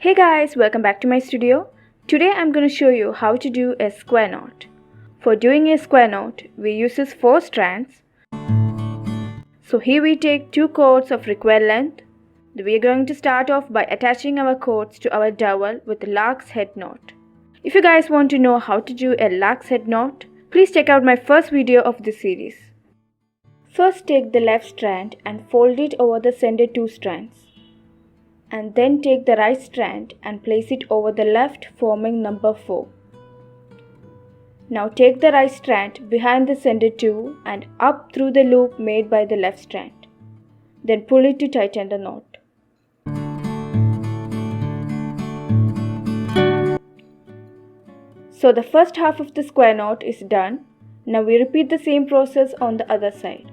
Hey guys, welcome back to my studio. Today I'm going to show you how to do a square knot. For doing a square knot, we use 4 strands. So here we take 2 cords of required length. We are going to start off by attaching our cords to our dowel with a lark's head knot. If you guys want to know how to do a lark's head knot, please check out my first video of this series. First take the left strand and fold it over the center 2 strands. And then take the right strand and place it over the left, forming number 4. Now take the right strand behind the center 2 and up through the loop made by the left strand. Then pull it to tighten the knot. So the first half of the square knot is done. Now we repeat the same process on the other side.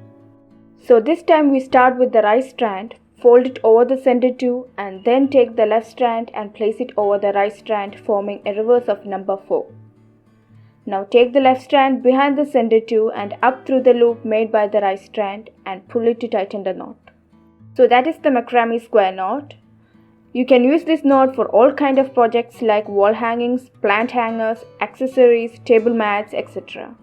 So this time we start with the right strand, fold it over the center 2 and then take the left strand and place it over the right strand, forming a reverse of number 4. Now take the left strand behind the center 2 and up through the loop made by the right strand and pull it to tighten the knot. So that is the macrame square knot. You can use this knot for all kind of projects like wall hangings, plant hangers, accessories, table mats, etc.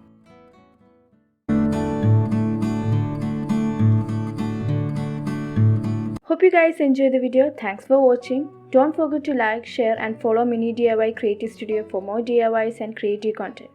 Hope you guys enjoyed the video. Thanks for watching. Don't forget to like, share and follow Mini DIY Creative Studio for more DIYs and creative content.